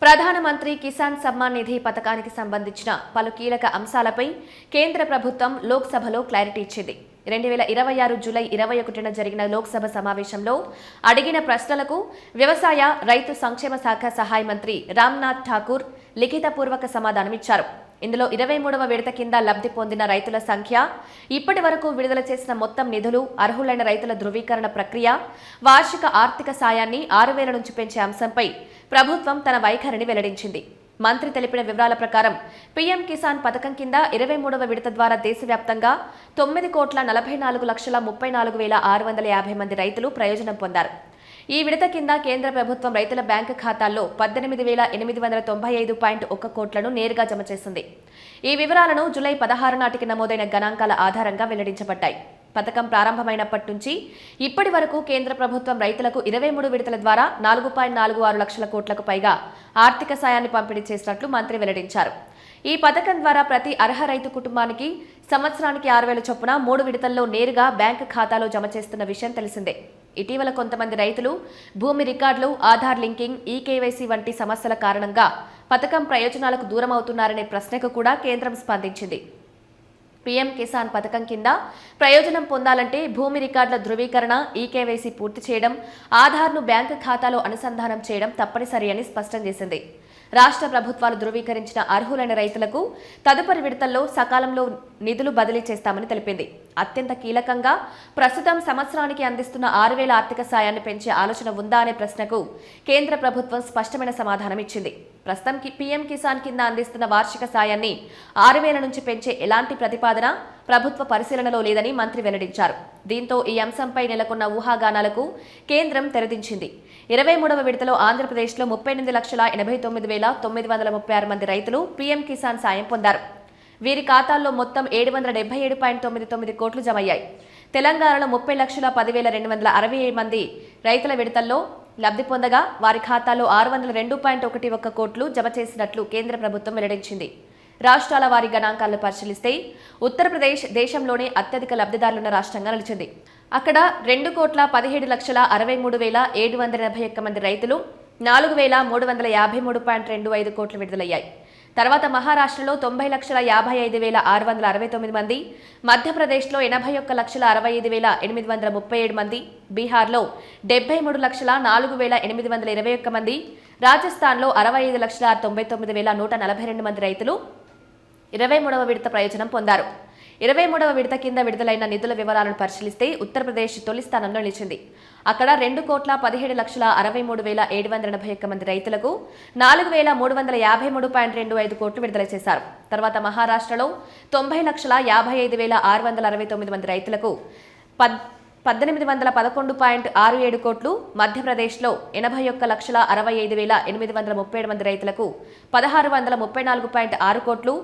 ప్రధానమంత్రి కిసాన్ సమ్మాన్ నిధి పథకానికి సంబంధించిన పలు కీలక అంశాలపై కేంద్ర ప్రభుత్వం లోక్సభలో క్లారిటీ ఇచ్చింది. 2026 జూలై 21న జరిగిన లోక్సభ సమావేశంలో అడిగిన ప్రశ్నలకు వ్యవసాయ, రైతు సంక్షేమ శాఖ సహాయ మంత్రి రామ్నాథ్ ఠాకూర్ లిఖితపూర్వక సమాధానమిచ్చారు. ఇందులో 23వ విడత కింద లబ్ధి పొందిన రైతుల సంఖ్య, ఇప్పటి వరకు విడుదల చేసిన మొత్తం నిధులు, అర్హులైన రైతుల ధృవీకరణ ప్రక్రియ, వార్షిక ఆర్థిక సాయాన్ని 6,000 నుంచి పెంచే అంశంపై ప్రభుత్వం తన వైఖరిని వెల్లడించింది. మంత్రి తెలిపిన వివరాల ప్రకారం పీఎం కిసాన్ పథకం కింద 23వ విడత ద్వారా దేశవ్యాప్తంగా 9,44,34,650 మంది రైతులు ప్రయోజనం పొందారు. ఈ విడత కింద కేంద్ర ప్రభుత్వం రైతుల బ్యాంకు ఖాతాల్లో 18,895.1 కోట్లను నేరుగా జమ చేసింది. ఈ వివరాలను జూలై 16 నాటికి నమోదైన గణాంకాల ఆధారంగా వెల్లడించబడ్డాయి. పథకం ప్రారంభమైనప్పటి నుంచి ఇప్పటి వరకు కేంద్ర ప్రభుత్వం రైతులకు 23 విడతల ద్వారా 4.46 లక్షల కోట్లకు పైగా ఆర్థిక సాయాన్ని పంపిణీ చేసినట్లు మంత్రి వెల్లడించారు. ఈ పథకం ద్వారా ప్రతి అర్హ రైతు కుటుంబానికి సంవత్సరానికి 6,000 చొప్పున 3 విడతల్లో నేరుగా బ్యాంకు ఖాతాలో జమ చేస్తున్న విషయం తెలిసిందే. ఇటీవల కొంతమంది రైతులు భూమి రికార్డులు, ఆధార్ లింకింగ్, ఈకేవైసీ వంటి సమస్యల కారణంగా పథకం ప్రయోజనాలకు దూరమవుతున్నారనే ప్రశ్నకు కూడా కేంద్రం స్పందించింది. పీఎం కిసాన్ పథకం కింద ప్రయోజనం పొందాలంటే భూమి రికార్డుల ధృవీకరణ, ఈకేవైసీ పూర్తి చేయడం, ఆధార్ను బ్యాంకు ఖాతాలో అనుసంధానం చేయడం తప్పనిసరి అని స్పష్టం చేసింది. రాష్ట్ర ప్రభుత్వాలు ధృవీకరించిన అర్హులైన రైతులకు తదుపరి విడతల్లో సకాలంలో నిధులు బదిలీ చేస్తామని తెలిపింది. అత్యంత కీలకంగా ప్రస్తుతం సంవత్సరానికి అందిస్తున్న 6,000 ఆర్థిక సాయాన్ని పెంచే ఆలోచన ఉందా అనే ప్రశ్నకు కేంద్ర ప్రభుత్వం స్పష్టమైన సమాధానం ఇచ్చింది. ప్రస్తుతం పీఎం కిసాన్ కింద అందిస్తున్న వార్షిక సాయాన్ని 6,000 నుంచి పెంచే ఎలాంటి ప్రతిపాదన ప్రభుత్వ పరిశీలనలో లేదని మంత్రి వెల్లడించారు. దీంతో ఈ అంశంపై నెలకొన్న ఊహాగానాలకు కేంద్రం తెరదించింది. 23వ విడతలో ఆంధ్రప్రదేశ్లో 38,89,936 మంది రైతులు పీఎం కిసాన్ సాయం పొందారు. వీరి ఖాతాల్లో మొత్తం 777.99 కోట్లు జమయ్యాయి. తెలంగాణలో 30,10,267 మంది రైతుల విడతల్లో లబ్ధి పొందగా వారి ఖాతాలో 602.11 కోట్లు జమ చేసినట్లు కేంద్ర ప్రభుత్వం వెల్లడించింది. రాష్ట్రాల వారి గణాంకాలను పరిశీలిస్తే ఉత్తరప్రదేశ్ దేశంలోనే అత్యధిక లబ్ధిదారులున్న రాష్ట్రంగా నిలిచింది. అక్కడ 2,17,63,781 మంది రైతులు 4,353.25 కోట్లు విడుదలయ్యాయి. తర్వాత మహారాష్ట్రలో 90,55,669 మంది, మధ్యప్రదేశ్లో 81,65,837 మంది, బీహార్లో 73,04,821 మంది, రాజస్థాన్లో 65,99,142 మంది రైతులు 23వ విడత ప్రయోజనం పొందారు. 23వ విడత కింద విడుదలైన నిధుల వివరాలను పరిశీలిస్తే ఉత్తరప్రదేశ్ తొలి స్థానంలో నిలిచింది. అక్కడ 2,17,63,781 మంది రైతులకు 4,353.25 కోట్లు విడుదల చేశారు. తర్వాత మహారాష్ట్రలో 90,55,669 మంది రైతులకు 1,811.67 కోట్లు, మధ్యప్రదేశ్లో 81,65,837 మంది రైతులకు 1,634.6 కోట్లు,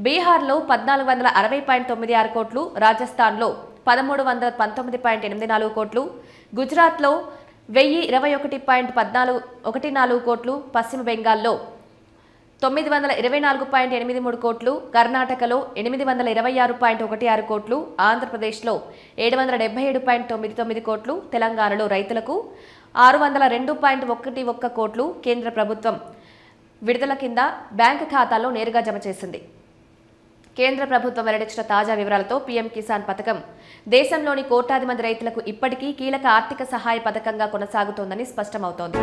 బీహార్లో 1,460.96 కోట్లు, రాజస్థాన్లో 1,319.84 కోట్లు, గుజరాత్లో 1,021.14 కోట్లు, పశ్చిమ బెంగాల్లో 924.83 కోట్లు, కర్ణాటకలో 826.16 కోట్లు, ఆంధ్రప్రదేశ్లో 777.99 కోట్లు, తెలంగాణలో రైతులకు 602.11 కోట్లు కేంద్ర ప్రభుత్వం విడుదల కింద బ్యాంకు ఖాతాల్లో నేరుగా జమ చేసింది. కేంద్ర ప్రభుత్వం వెల్లడించిన తాజా వివరాలతో పీఎం కిసాన్ పథకం దేశంలోని కోట్లాది మంది రైతులకు ఇప్పటికీ కీలక ఆర్థిక సహాయ పథకంగా కొనసాగుతోందని స్పష్టమవుతోంది.